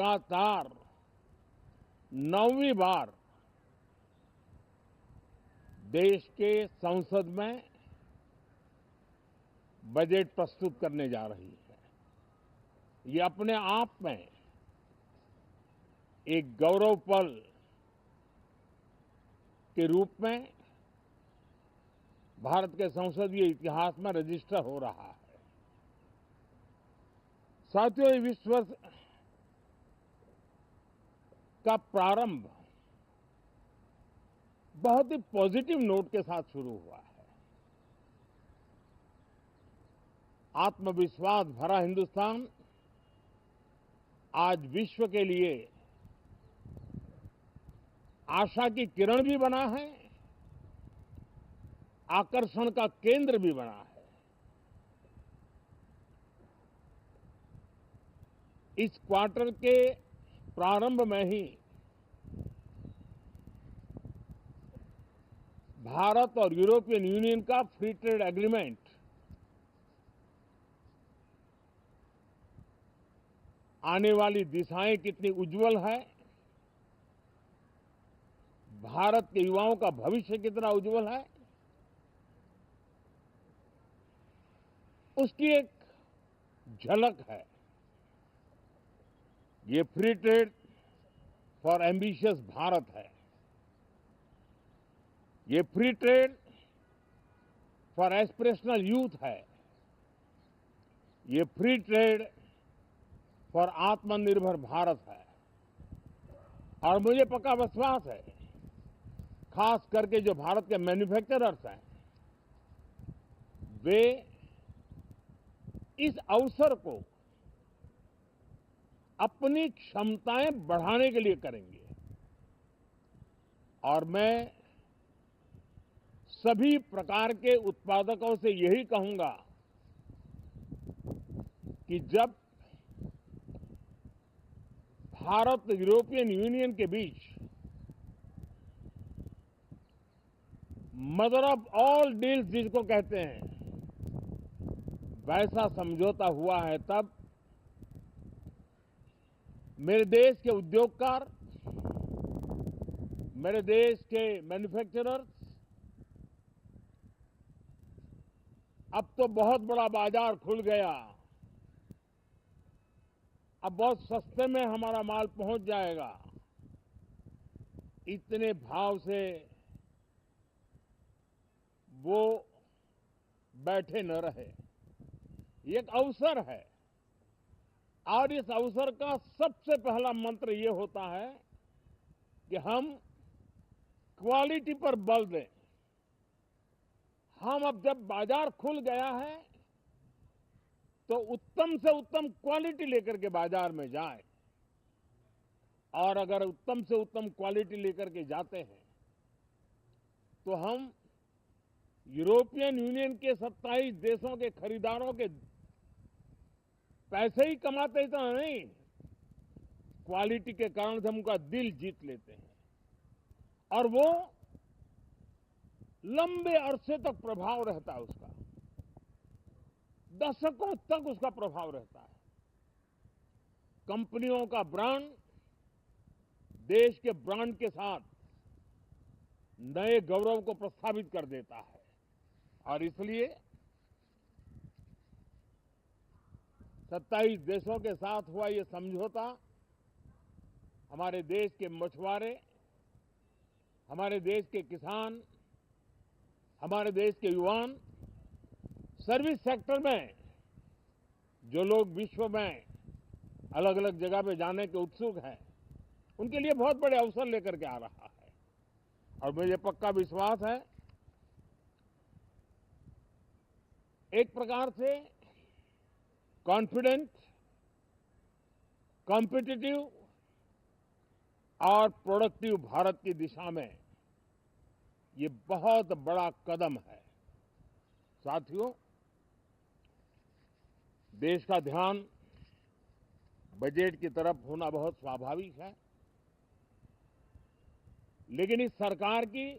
लगातार 9वीं बार देश के संसद में बजट प्रस्तुत करने जा रही है। ये अपने आप में एक गौरव पल के रूप में भारत के संसदीय इतिहास में रजिस्टर हो रहा है। साथियों, इस वर्ष का प्रारंभ बहुत ही पॉजिटिव नोट के साथ शुरू हुआ है। आत्मविश्वास भरा हिंदुस्तान आज विश्व के लिए आशा की किरण भी बना है, आकर्षण का केंद्र भी बना है। इस क्वार्टर के प्रारंभ में ही भारत और यूरोपियन यूनियन का फ्री ट्रेड एग्रीमेंट आने वाली दिशाएं कितनी उज्जवल है, भारत के युवाओं का भविष्य कितना उज्जवल है, उसकी एक झलक है। ये free trade for ambitious Bharat है। ये free trade for aspirational youth है। ये फ्री ट्रेड फॉर आत्मनिर्भर भारत है। और मुझे पक्का विश्वास है, खास करके जो भारत के मैन्युफैक्चरर्स हैं, वे इस अवसर को अपनी क्षमताएं बढ़ाने के लिए करेंगे। और मैं सभी प्रकार के उत्पादकों से यही कहूंगा कि जब भारत यूरोपियन यूनियन के बीच मदर ऑफ ऑल डील्स जिसको कहते हैं, वैसा समझौता हुआ है, तब मेरे देश के उद्योगकार, मेरे देश के मैन्युफैक्चरर्स अब तो बहुत बड़ा बाजार खुल गया, अब बहुत सस्ते में हमारा माल पहुंच जाएगा, इतने भाव से वो बैठे न रहे। ये एक अवसर है और इस अवसर का सबसे पहला मंत्र ये होता है कि हम क्वालिटी पर बल दें। हम अब जब बाजार खुल गया है तो उत्तम से उत्तम क्वालिटी लेकर के बाजार में जाएं। और अगर उत्तम से उत्तम क्वालिटी लेकर के जाते हैं तो हम यूरोपियन यूनियन के 27 देशों के खरीदारों के पैसे ही कमाते इतना नहीं, क्वालिटी के कारण से हम उनका दिल जीत लेते हैं और वो लंबे अरसे तक प्रभाव रहता है, उसका दशकों तक उसका प्रभाव रहता है। कंपनियों का ब्रांड देश के ब्रांड के साथ नए गौरव को प्रस्थापित कर देता है। और इसलिए 27 देशों के साथ हुआ ये समझौता हमारे देश के मछुआरे, हमारे देश के किसान, हमारे देश के युवान, सर्विस सेक्टर में जो लोग विश्व में अलग अलग जगह पे जाने के उत्सुक हैं, उनके लिए बहुत बड़े अवसर लेकर के आ रहा है। और मुझे पक्का विश्वास है, एक प्रकार से कॉन्फिडेंट, कॉम्पिटिटिव और प्रोडक्टिव भारत की दिशा में ये बहुत बड़ा कदम है। साथियों, देश का ध्यान बजट की तरफ होना बहुत स्वाभाविक है, लेकिन इस सरकार की